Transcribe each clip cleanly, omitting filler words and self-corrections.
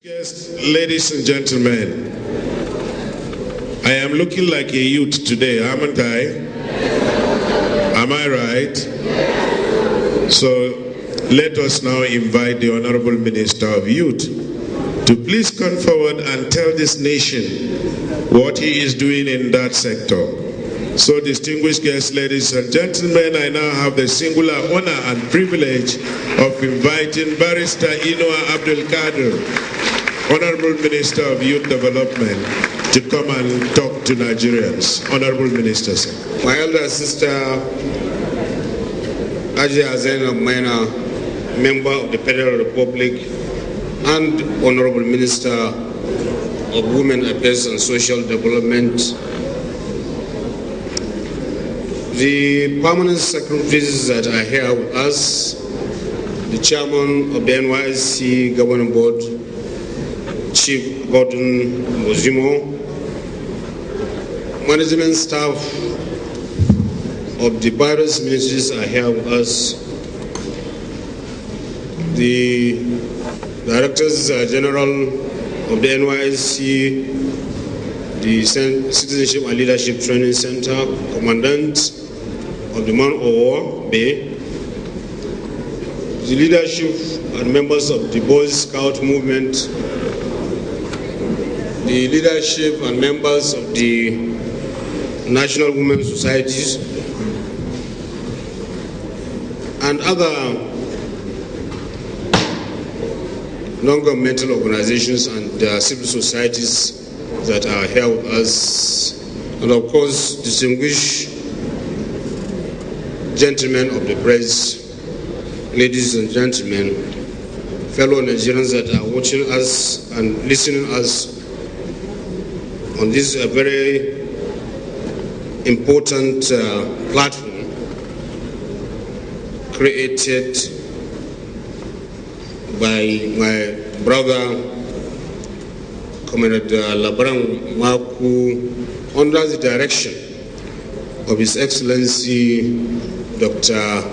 Yes, ladies and gentlemen, I am looking like a youth today, haven't I? Am I right? So let us now invite the Honourable Minister of Youth to please come forward and tell this nation what he is doing in that sector. So distinguished guests, ladies and gentlemen, I now have the singular honor and privilege of inviting Barrister Inuwa Abdul-Kadir, Honourable Minister of Youth Development, to come and talk to Nigerians. Honourable Minister, sir. My elder sister, Ajay Zainab Maina, member of the Federal Republic and Honourable Minister of Women Affairs and Social Development, the permanent secretaries that are here with us, the chairman of the NYSC Governing Board, Chief Gordon Mozimo, management staff of the various ministries are here with us, the directors general of the NYSC, the Citizenship and Leadership Training Center, commandant of the Man of War Bay, the leadership and members of the Boy Scout movement, the leadership and members of the National Women's Societies, and other non-governmental organizations and civil societies that are here with us, and of course, distinguished gentlemen of the press, ladies and gentlemen, fellow Nigerians that are watching us and listening to us on this very important platform created by my brother, Comrade Labrang Maku, under the direction of His Excellency Dr.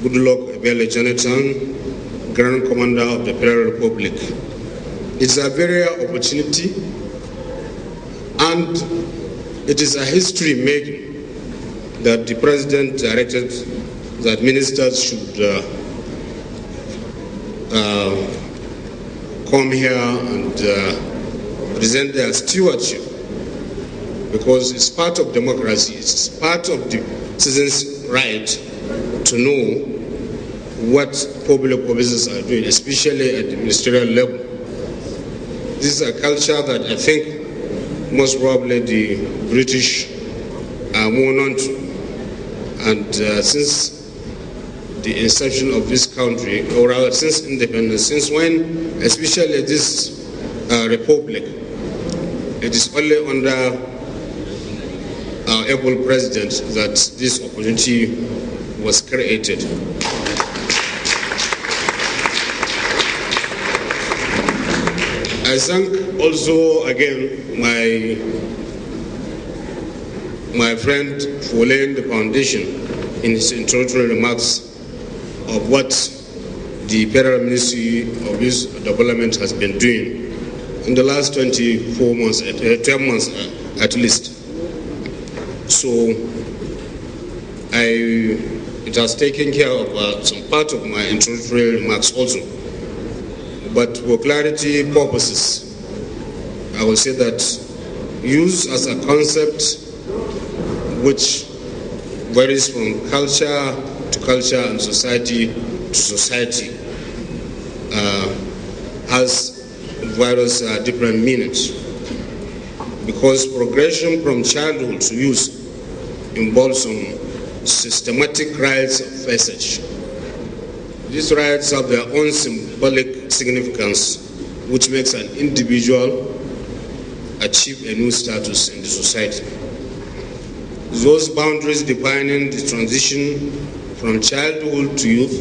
Goodluck Jonathan, Grand Commander of the Federal Republic. It's a very rare opportunity, and it is a history making that the President directed that ministers should come here and present their stewardship, because it's part of democracy, it's part of the citizens' right to know what public officers are doing, especially at the ministerial level. This is a culture that I think most probably the British are more known to. And since the inception of this country, or rather since independence, since when, especially this republic, it is only under our able president that this opportunity was created. I thank also again my friend for laying the foundation in his introductory remarks of what the Federal Ministry of Youth Development has been doing in the last 12 months at least. So it has taken care of some part of my introductory remarks also. But for clarity purposes, I will say that youth as a concept which varies from culture to culture and society to society has various different meanings, because progression from childhood to youth involves some systematic rites of passage. These rights have their own symbolic significance, which makes an individual achieve a new status in the society. Those boundaries defining the transition from childhood to youth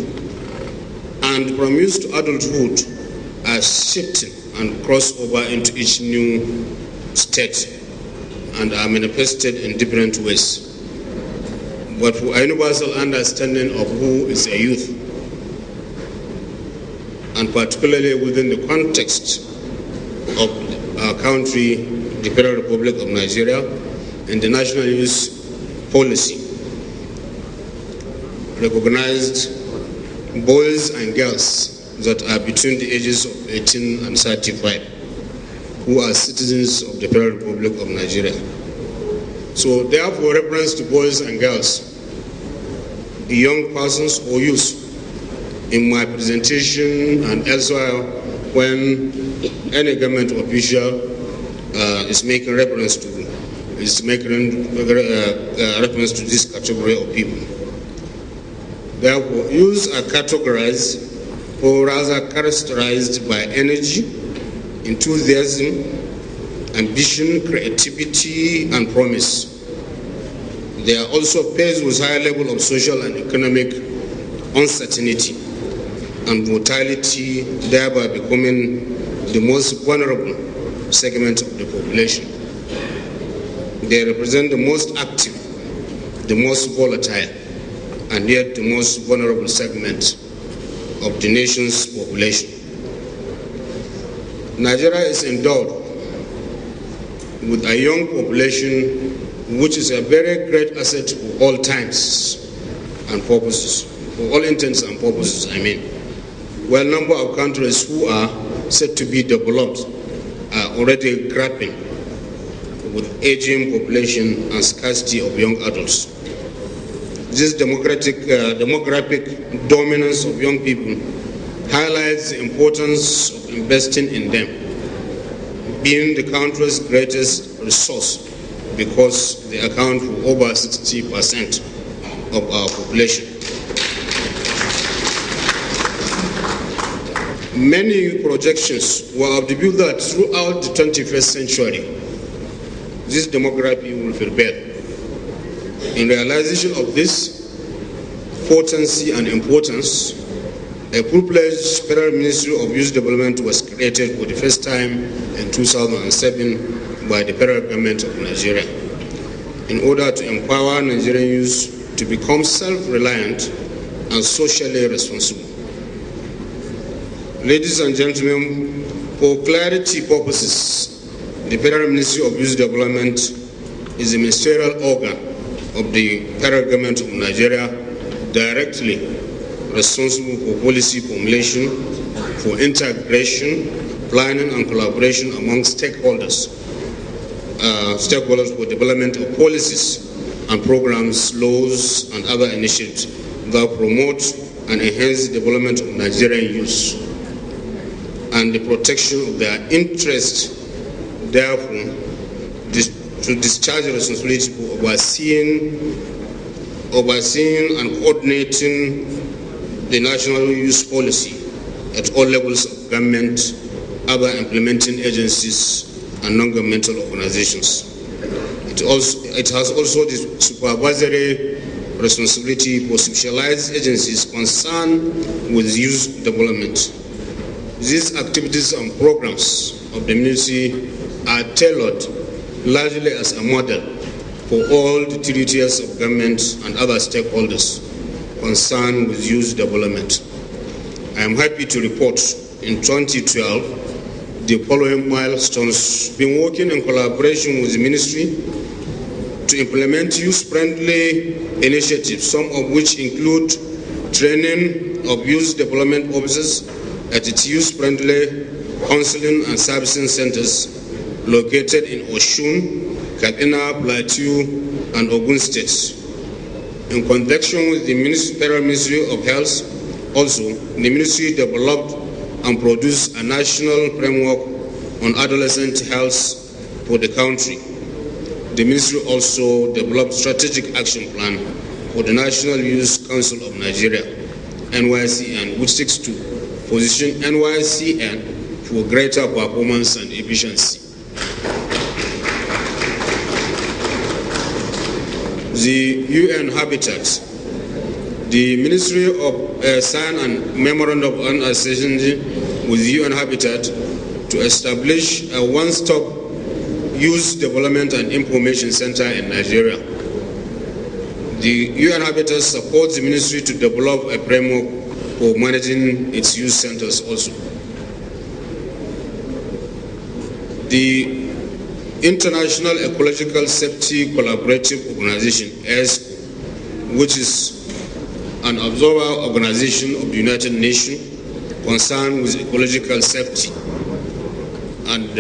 and from youth to adulthood are shifting and cross over into each new state and are manifested in different ways. But for a universal understanding of who is a youth and particularly within the context of our country, the Federal Republic of Nigeria, and the National Youth Policy, recognized boys and girls that are between the ages of 18 and 35 who are citizens of the Federal Republic of Nigeria. So therefore, reference to boys and girls, young persons or youth, in my presentation and elsewhere when any government official is making reference to this category of people. Therefore, youths are categorized, or rather characterized, by energy, enthusiasm, ambition, creativity, and promise. They are also faced with high level of social and economic uncertainty and mortality, thereby becoming the most vulnerable segment of the population. They represent the most active, the most volatile, and yet the most vulnerable segment of the nation's population. Nigeria is endowed with a young population which is a very great asset for all times and purposes, for all intents and purposes, I mean. Well, a number of countries who are said to be developed are already grappling with aging population and scarcity of young adults. This demographic dominance of young people highlights the importance of investing in them, being the country's greatest resource because they account for over 60% of our population. Many projections were of the view that throughout the 21st century, this demography will prevail. In realization of this potency and importance, a full-fledged Federal Ministry of Youth Development was created for the first time in 2007 by the Federal Government of Nigeria in order to empower Nigerian youth to become self-reliant and socially responsible. Ladies and gentlemen, for clarity purposes, the Federal Ministry of Youth Development is a ministerial organ of the Federal Government of Nigeria, directly responsible for policy formulation, for integration, planning and collaboration among stakeholders for development of policies and programs, laws and other initiatives that promote and enhance the development of Nigerian youth and the protection of their interests. Therefore, to discharge the responsibility for overseeing and coordinating the national youth policy at all levels of government, other implementing agencies, and non-governmental organizations. It has also the supervisory responsibility for specialized agencies concerned with youth development. These activities and programs of the ministry are tailored largely as a model for all the 3 tiers of government and other stakeholders concerned with youth development. I am happy to report in 2012 the following milestones: been working in collaboration with the ministry to implement youth-friendly initiatives, some of which include training of youth development officers at its youth-friendly counseling and servicing centers located in Osun, Kaduna, Plateau, and Ogun states. In conjunction with the Federal Ministry of Health, also, the ministry developed and produced a national framework on adolescent health for the country. The ministry also developed strategic action plan for the National Youth Council of Nigeria, NYCN, which seeks to position NYCN for greater performance and efficiency. The UN Habitat. The Ministry of signed a memorandum of understanding with UN Habitat to establish a one-stop youth development and information center in Nigeria. The UN Habitat supports the ministry to develop a framework for managing its youth centers also. The International Ecological Safety Collaborative Organization, ESCO, which is an observer organization of the United Nations concerned with ecological safety and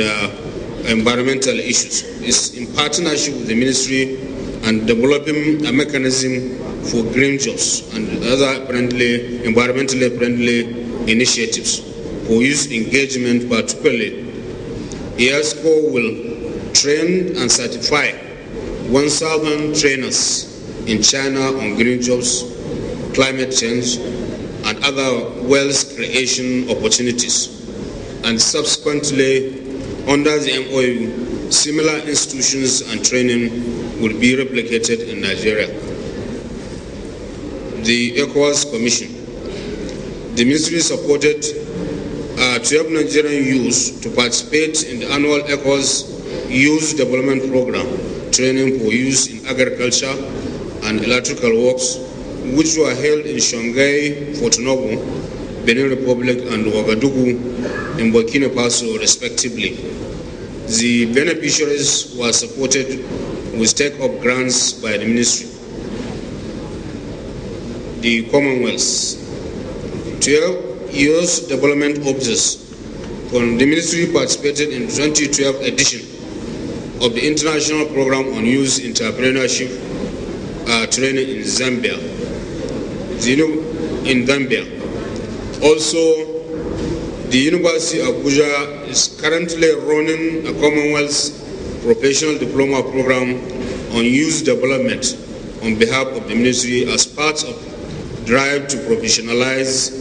environmental issues, is in partnership with the ministry and developing a mechanism for green jobs and other environmentally friendly initiatives for youth engagement. Particularly, ESCO will train and certify 1,000 trainers in China on green jobs, climate change, and other wealth creation opportunities. And subsequently, under the MOU, similar institutions and training will be replicated in Nigeria. The ECOWAS Commission. The ministry supported 12 Nigerian youth to participate in the annual ECOWAS Youth Development Program, training for youth in agriculture and electrical works, which were held in Shanghai, Fortnovo, Benin Republic, and Ouagadougou in Burkina Faso, respectively. The beneficiaries were supported with take-up grants by the ministry. The Commonwealth. 12 Youth Development Officers from the ministry participated in the 2012 edition of the International Program on Youth Entrepreneurship training in Zambia. Also, the University of Abuja is currently running a Commonwealth Professional Diploma Program on youth development on behalf of the ministry as part of drive to professionalize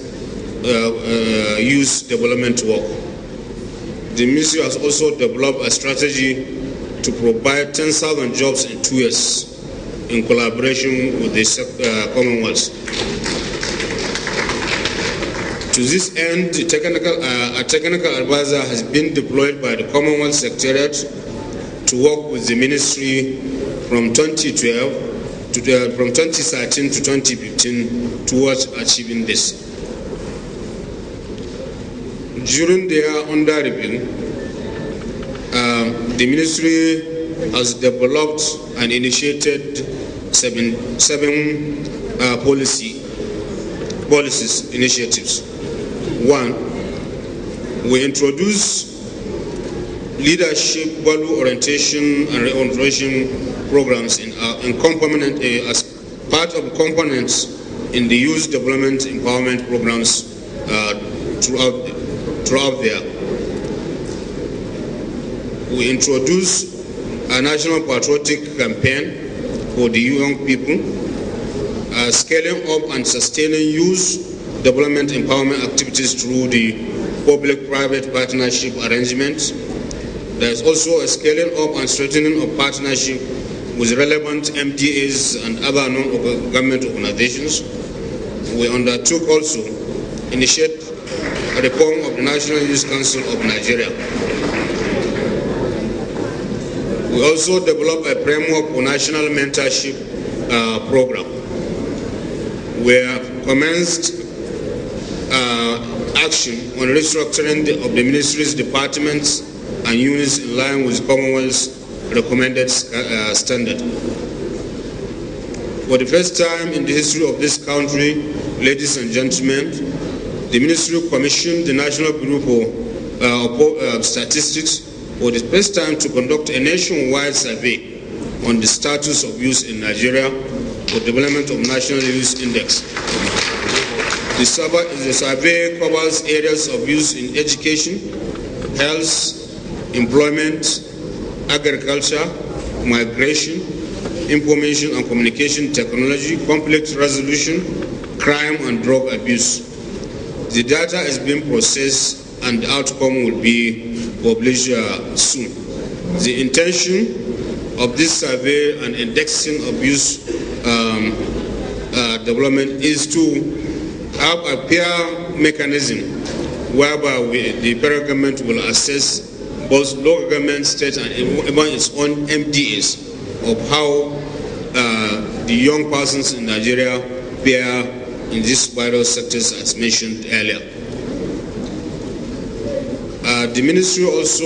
youth development work. The ministry has also developed a strategy to provide 10,000 jobs in 2 years in collaboration with the Commonwealth. To this end, a technical advisor has been deployed by the Commonwealth Secretariat to work with the ministry from 2013 to 2015 towards achieving this. During the year under review, the ministry has developed and initiated seven initiatives. 1, we introduce leadership, value orientation, and reorientation programs as part of components in the youth development empowerment programs throughout there. We introduce a national patriotic campaign for the young people, scaling up and sustaining youth development empowerment activities through the public-private partnership arrangements. There is also a scaling up and strengthening of partnership with relevant MDAs and other non-government organizations. We undertook also initiate a reform of the National Youth Council of Nigeria. We also developed a framework for national mentorship program. We have commenced action on restructuring of the ministries, departments, and units in line with Commonwealth's recommended standard. For the first time in the history of this country, ladies and gentlemen, the ministry commissioned the National Bureau for Statistics for the first time to conduct a nationwide survey on the status of youth in Nigeria for development of National Youth Index. The survey covers areas of youth in education, health, employment, agriculture, migration, information and communication technology, conflict resolution, crime and drug abuse. The data is being processed and the outcome will be published soon. The intention of this survey and indexing of youth development is to have a peer mechanism whereby the federal government will assess both local government, state, and even its own MDAs of how the young persons in Nigeria fare in these vital sectors as mentioned earlier. The ministry also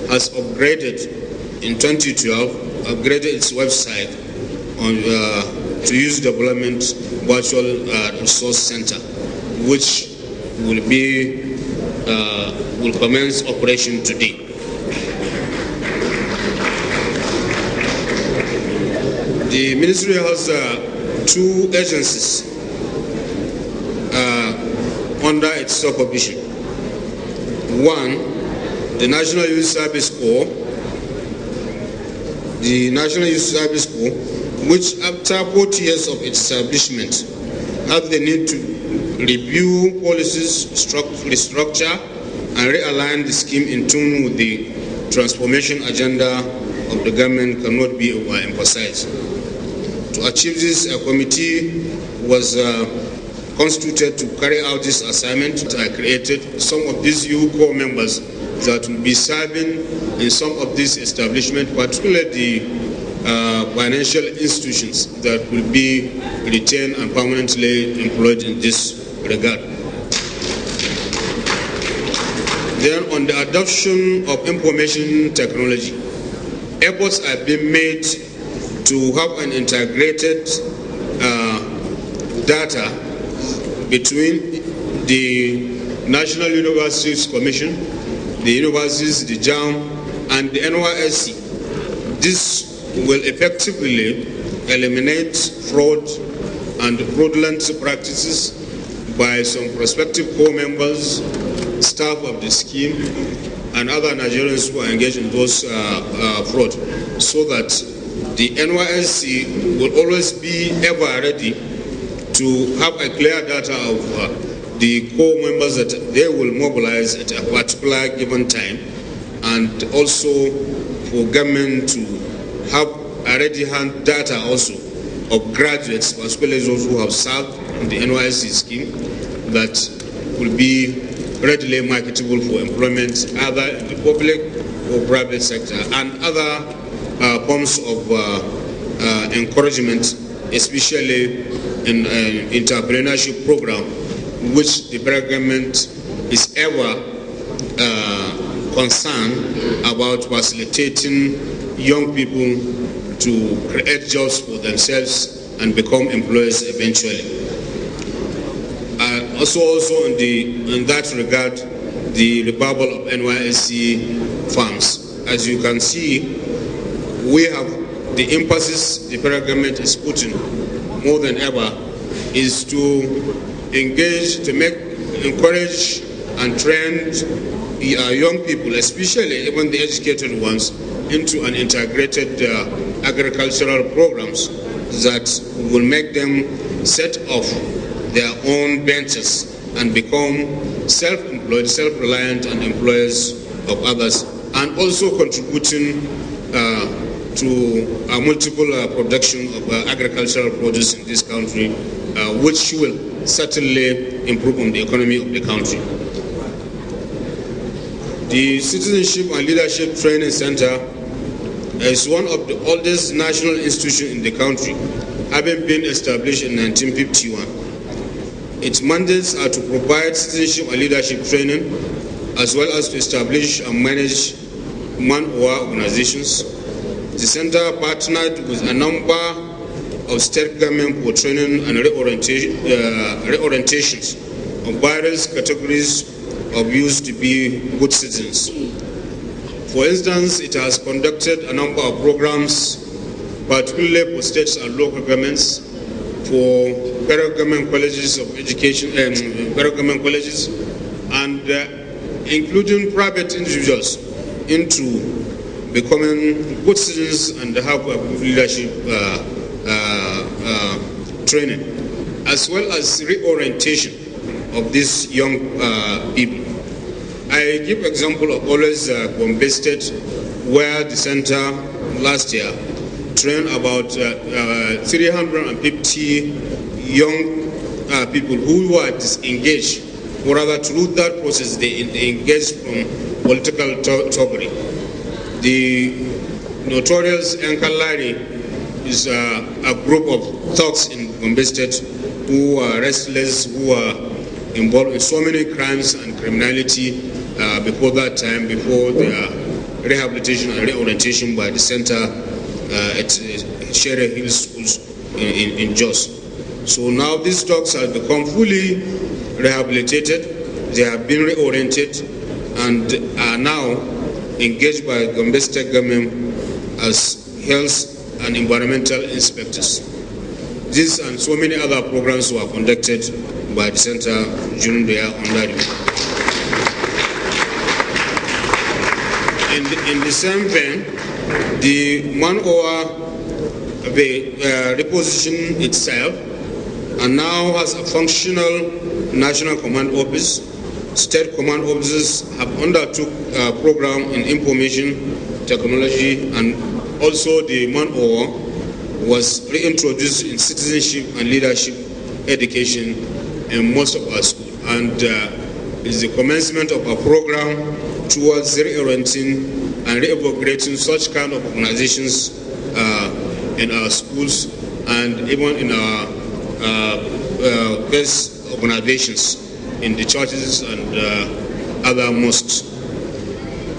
has upgraded in 2012, upgraded its website to use development virtual resource center, which will commence operation today. The ministry has two agencies under its supervision. One, the National Youth Service Corps. The National Youth Service Corps, which after 40 years of its establishment, has the need to review policies, restructure, and realign the scheme in tune with the transformation agenda of the government cannot be overemphasized. To achieve this, a committee was constituted to carry out this assignment. I created some of these youth corps members that will be serving in some of these establishments, particularly the financial institutions that will be retained and permanently employed in this regard. Then on the adoption of information technology, efforts have been made to have an integrated data between the National Universities Commission, the universities, the JAM, and the NYSC. This will effectively eliminate fraud and fraudulent practices by some prospective corps members, staff of the scheme, and other Nigerians who are engaged in those fraud, so that the NYSC will always be ever ready to have a clear data of the corps members that they will mobilize at a particular given time, and also for government to have a ready-hand data also of graduates, particularly those who have served in the NYSC scheme, that will be readily marketable for employment either in the public or private sector, and other forms of encouragement, especially in entrepreneurship program, which the federal government is ever concerned about facilitating young people to create jobs for themselves and become employers eventually. Also in that regard, the revival of NYSC farms. As you can see, we have the emphasis the federal government is putting more than ever is to engage, to encourage and train young people, especially even the educated ones, into an integrated agricultural programs that will make them set off their own ventures and become self-employed, self-reliant, and employers of others, and also contributing to a multiple production of agricultural produce in this country, which will certainly improve on the economy of the country. The Citizenship and Leadership Training Center is one of the oldest national institutions in the country, having been established in 1951. Its mandates are to provide citizenship and leadership training, as well as to establish and manage man-hour organizations. The center partnered with a number of state government for training and reorientations of various categories of youth to be good citizens. For instance, it has conducted a number of programs, particularly for states and local governments, for federal government colleges of education, federal government colleges, and including private individuals into becoming good citizens and have a good leadership training, as well as reorientation of these young people. I give example of always Gombe State, where the center last year trained about 350 young people who were disengaged, or rather through that process they engaged from political thuggery. The notorious Nkalari is a group of thugs in Gombe State who are restless, who are involved in so many crimes and criminality before that time, before their rehabilitation and reorientation by the center at Shere Hill Schools in Jos. So now these dogs have become fully rehabilitated, they have been reoriented, and are now engaged by Gombe State Government as health and environmental inspectors. This and so many other programs were conducted by the center during their under review. In the same vein, the manpower repositioned itself and now has a functional national command office. State command officers have undertook a program in information technology, and also the manpower was reintroduced in citizenship and leadership education in most of our schools, and is the commencement of a program towards reorienting and reinvigorating such kind of organizations in our schools and even in our base organizations in the churches and other mosques.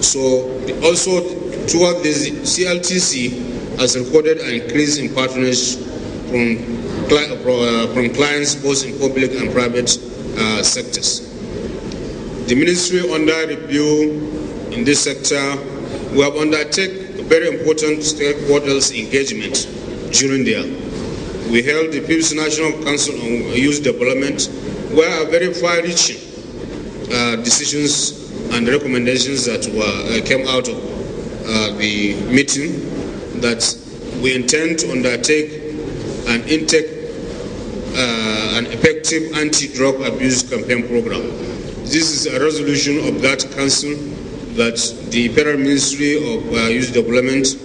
So also toward this, CLTC has recorded an increase in patronage from clients both in public and private sectors. The ministry under review in this sector, we have undertaken a very important stakeholders engagement during the year. We held the People's National Council on Youth Development, where very far-reaching decisions and recommendations that came out of the meeting, that we intend to undertake an effective anti-drug abuse campaign program. This is a resolution of that council that the Federal Ministry of Youth Development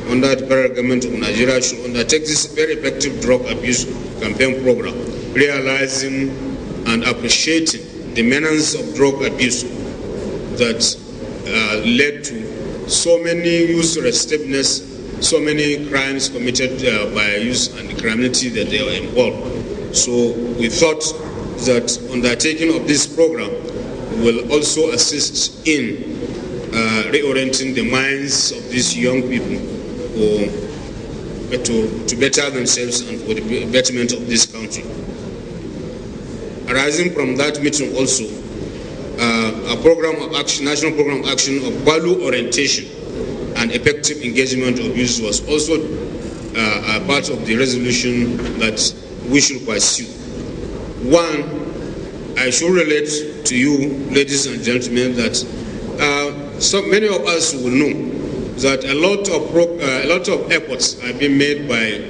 under the Federal Government of Nigeria should undertake this very effective drug abuse campaign program, realizing and appreciating the menace of drug abuse that led to so many youth restiveness, so many crimes committed by youth and the criminality that they are involved. So we thought that undertaking of this program will also assist in reorienting the minds of these young people to better themselves and for the betterment of this country. Arising from that meeting also, a program of action, national program of action of value orientation and effective engagement of youth was also a part of the resolution that we should pursue. One, I should relate to you, ladies and gentlemen, that so many of us will know that a lot of efforts have been made by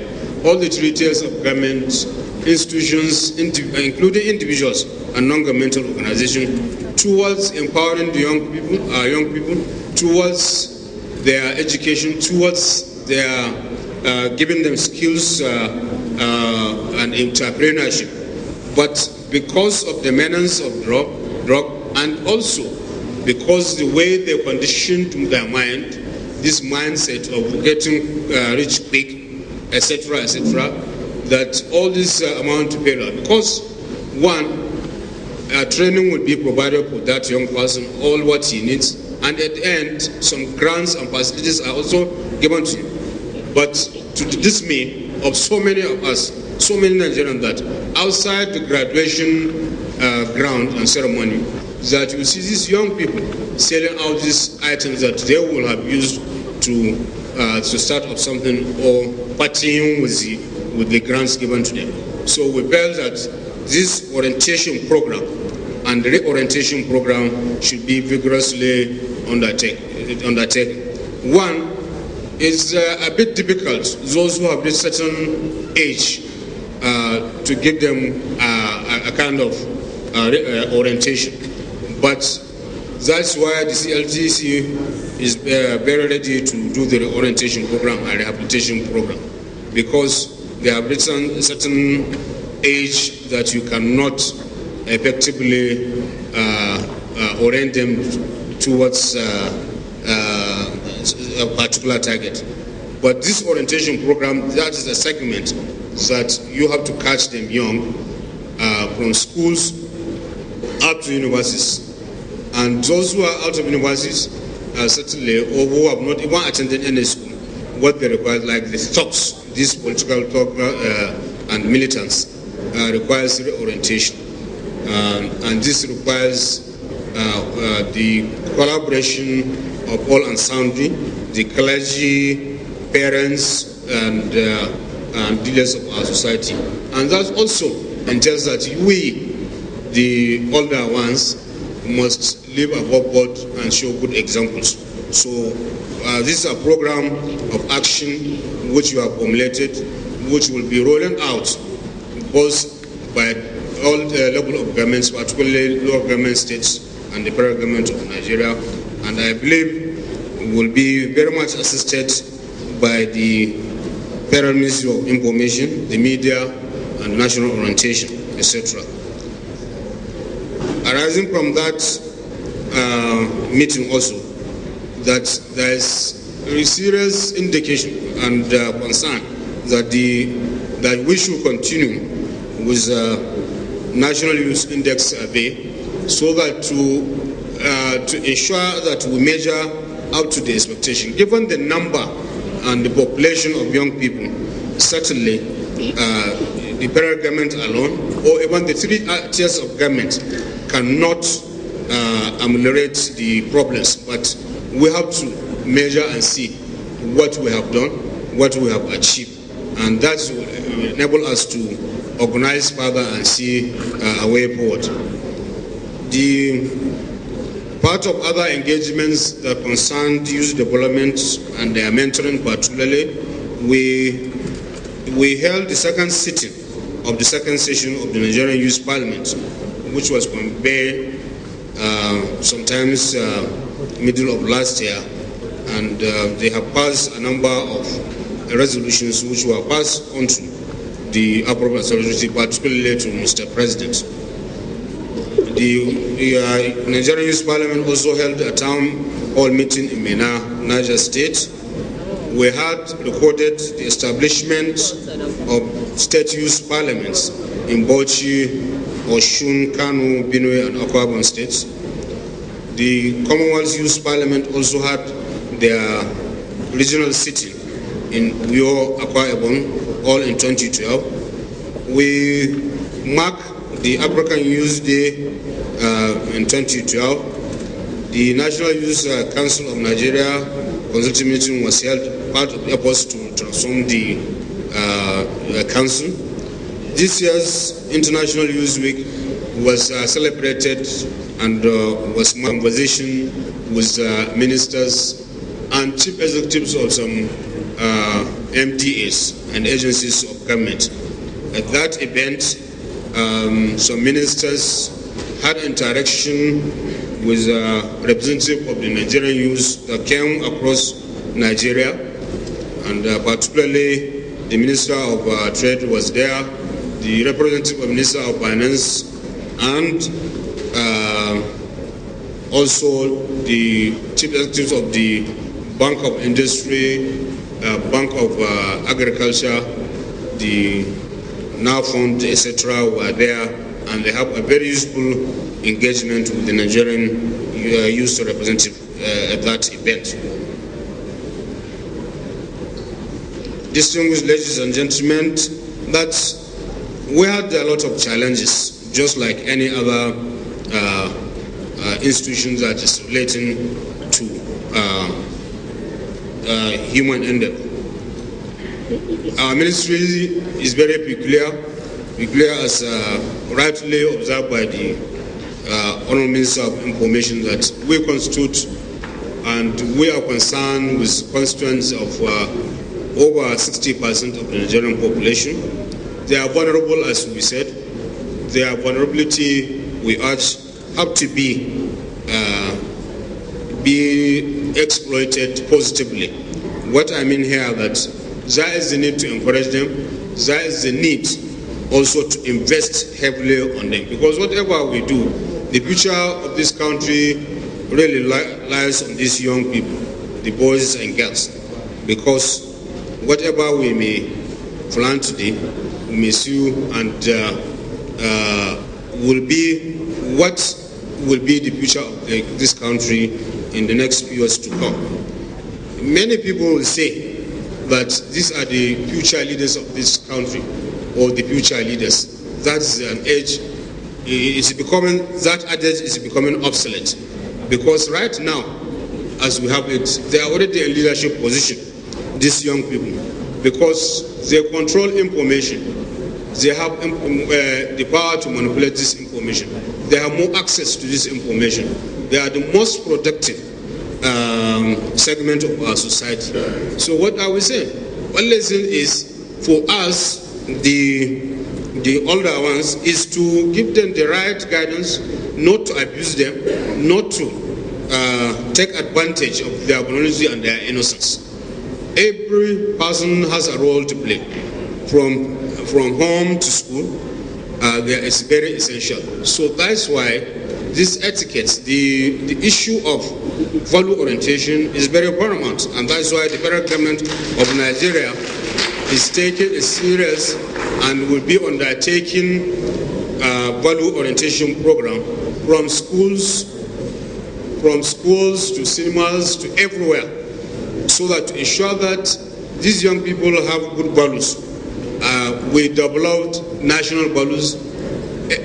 all the three tiers of government, institutions, including individuals and non-governmental organizations, towards empowering the young people, towards their education, towards their giving them skills and entrepreneurship. But because of the menace of drug, and also because the way they conditioned their mind, this mindset of getting rich quick, etc., that all this amount to failure. Because one, training will be provided for that young person, all what he needs, and at the end, some grants and facilities are also given to him. But to the dismay of so many of us, so many Nigerians, that outside the graduation ground and ceremony, that you see these young people selling out these items that they will have used to start up something or partying with the grants given to them. So we felt that this orientation program and the reorientation program should be vigorously undertaken. One, it's a bit difficult, those who have reached certain age, to give them a kind of orientation. But that's why the CLTC is very ready to do the orientation program and rehabilitation program, because they have reached a certain age that you cannot effectively orient them towards a particular target. But this orientation program, that is a segment that you have to catch them young from schools up to universities. And those who are out of universities, certainly, or who have not even attended any school, what they require, like the thugs, these political thugs and militants, requires reorientation. And this requires the collaboration of all and sundry, the clergy, parents, and leaders of our society. And that also entails that we, the older ones, must live above board and show good examples. So this is a program of action which you have formulated, which will be rolling out both by all level of governments, particularly local government states and the federal government of Nigeria. And I believe will be very much assisted by the Federal Ministry of Information, the media, and national orientation, etc. Arising from that meeting also, that there is a serious indication and concern that we should continue with National Youth Index survey, so that to ensure that we measure up to the expectation. Given the number and the population of young people, certainly the federal government alone, or even the three tiers of government, cannot ameliorate the problems. But we have to measure and see what we have done, what we have achieved, and that will enable us to organize further and see a way forward. The part of other engagements that concerned youth development and their mentoring particularly, we held the second sitting of the second session of the Nigerian Youth Parliament, which was convened sometimes middle of last year, and they have passed a number of resolutions which were passed on to the appropriate authority, particularly to Mr. President. The Nigerian Youth Parliament also held a town hall meeting in Minna, Niger State. We had recorded the establishment of state youth parliaments in Bauchi, Oshun, Kano, Benue, and Akwa Ibom states. The Commonwealth Youth Parliament also had their regional sitting in Uyo, Akwa Ibom, all in 2012. We marked the African Youth Day in 2012. The National Youth Council of Nigeria consultative meeting was held, part of the efforts to transform the council. This year's International Youth Week was celebrated and was my conversation with ministers and chief executives of some MDAs and agencies of government. At that event, some ministers had interaction with representatives of the Nigerian youth that came across Nigeria, and particularly the Minister of Trade was there, the representative of the Minister of Finance, and also the chief executives of the Bank of Industry, Bank of Agriculture, the NAV Fund, etc. were there, and they have a very useful engagement with the Nigerian youth representative at that event. Distinguished ladies and gentlemen, that we had a lot of challenges, just like any other institution that is relating to human endeavor. Our ministry is very peculiar as rightly observed by the Honourable Minister of Information, that we constitute and we are concerned with constituents of over 60% of the Nigerian population. They are vulnerable, as we said. Their vulnerability, we urge, have to be exploited positively. What I mean here, that there is the need to encourage them. There is the need also to invest heavily on them, because whatever we do, the future of this country really lies on these young people, the boys and girls, because whatever we may plan today, we may see and will be what will be the future of this country in the next few years to come. Many people will say that these are the future leaders of this country, or the future leaders. That's an age. That adage is becoming obsolete, because right now, as we have it, they are already in leadership position, these young people, because they control information. They have the power to manipulate this information. They have more access to this information. They are the most productive segment of our society. So what are we saying? One lesson is for us, the older ones, is to give them the right guidance, not to abuse them, not to take advantage of their vulnerability and their innocence. Every person has a role to play, from home to school. There is very essential. So that's why this etiquette, the issue of value orientation, is very paramount, and that's why the federal government of Nigeria is taking it serious and will be undertaking value orientation program from schools to cinemas to everywhere, so that to ensure that these young people have good values. We developed national values.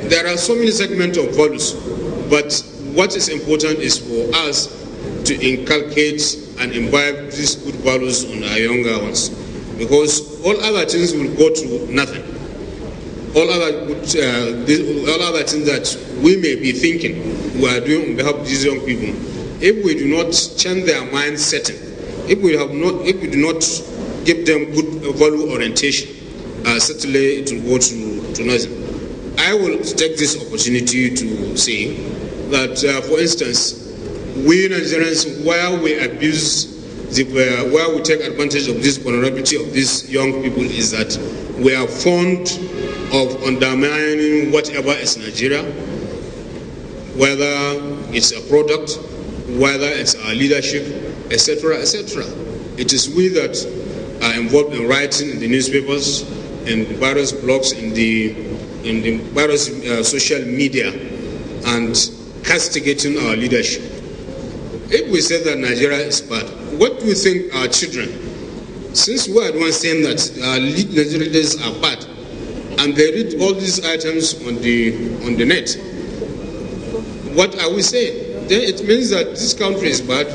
There are so many segments of values, but what is important is for us to inculcate and imbibe these good values on our younger ones, because all other things will go to nothing. All other things that we may be thinking we are doing on behalf of these young people, if we do not change their mind setting, if we do not give them good value orientation, certainly it will go to nothing. I will take this opportunity to say that, for instance, we Nigerians, where we abuse, where we take advantage of this vulnerability of these young people, is that we are fond of undermining whatever is Nigeria, whether it's a product, whether it's our leadership, etc., etc. It is we that are involved in writing in the newspapers, in the various blogs, in the various social media, and castigating our leadership. If we say that Nigeria is bad, what do you think our children, since we are the ones saying that our Nigerian leaders are bad, and they read all these items on the net, what are we saying? Then it means that this country is bad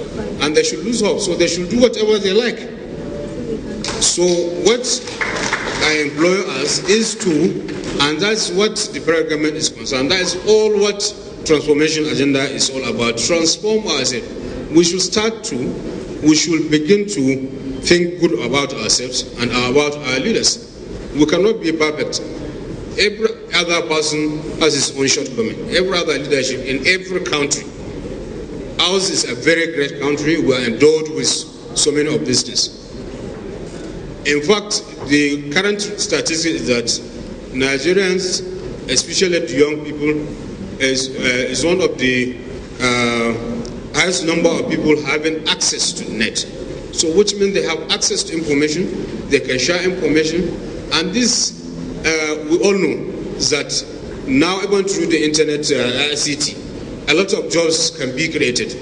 and they should lose hope, so they should do whatever they like. So what I implore us is to, and that's what the federal government is concerned, that is all what transformation agenda is all about, transform ourselves. We should begin to think good about ourselves and about our leaders. We cannot be perfect. Every other person has his own shortcoming. Every other leadership in every country. Ours is a very great country. We are endowed with so many of these things. In fact, the current statistic is that Nigerians, especially the young people, is one of the highest number of people having access to the net. So which means they have access to information, they can share information, and this, we all know that now even through the internet, ICT, a lot of jobs can be created.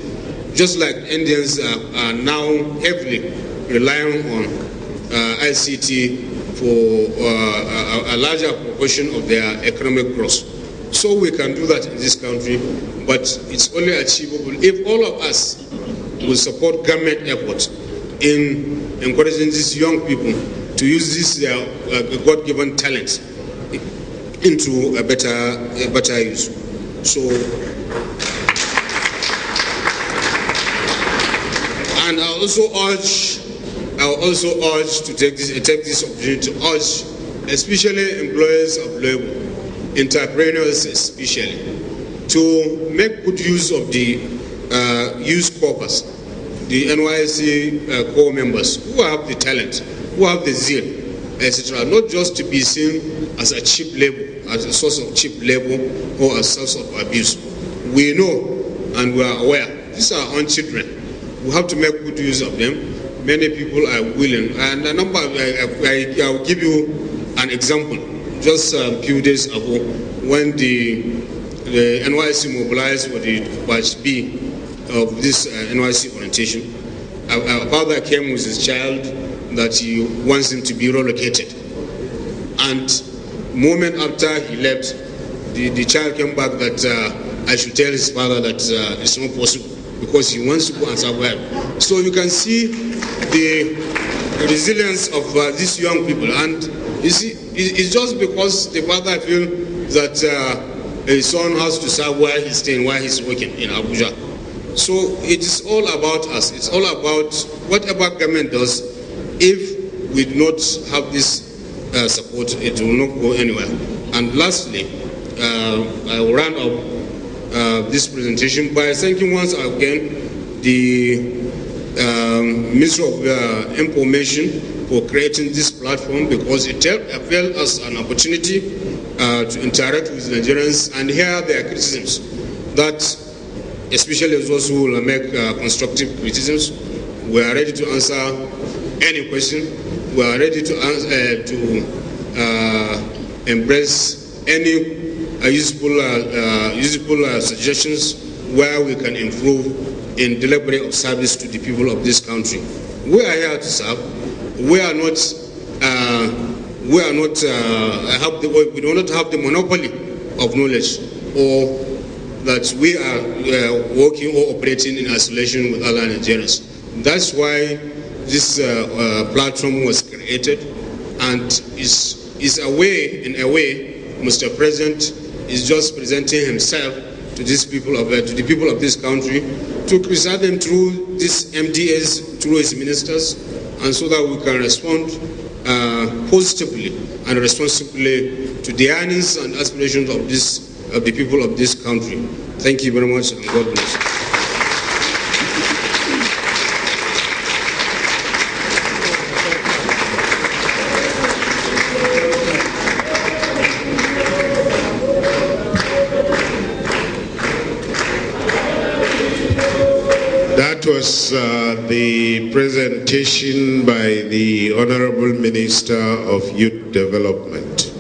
Just like Indians are now heavily relying on ICT for a larger proportion of their economic growth. So we can do that in this country, but it's only achievable if all of us will support government efforts in encouraging these young people to use this their God-given talent into a better use. So, and I will also urge to take this opportunity to urge, especially employers of labor, entrepreneurs especially, to make good use of the youth corpus, the NYSC core members who have the talent, who have the zeal, etc. Not just to be seen as a cheap labor, as a source of cheap labor or a source of abuse. We know and we are aware these are our own children. We have to make good use of them. Many people are willing, and a number. I'll give you an example. just a few days ago when the NYC mobilized for the batch B of this NYC orientation. A father came with his child that he wants him to be relocated. And moment after he left, the child came back that I should tell his father that it's not possible because he wants to go and survive. So you can see the resilience of these young people. And you see, it's just because the father feels that his son has to serve where he's staying, where he's working in Abuja. So it is all about us. It's all about whatever government does. If we do not have this support, it will not go anywhere. And lastly, I will round up this presentation by thanking once again the Minister of Information for creating this platform, because it availed us an opportunity to interact with Nigerians and hear their criticisms. That, especially those who will make constructive criticisms, we are ready to answer any question. We are ready to embrace any useful suggestions where we can improve in delivery of service to the people of this country. We are here to serve. We do not have the monopoly of knowledge, or that we are working or operating in isolation with other Nigerians. That's why this platform was created, and is a way, in a way, Mr. President is just presenting himself to these people of to the people of this country, to present them through this MDAs, through his ministers, and so that we can respond positively and responsibly to the earnings and aspirations of the people of this country. Thank you very much, and God bless. That was the presentation by the Honourable Minister of Youth Development.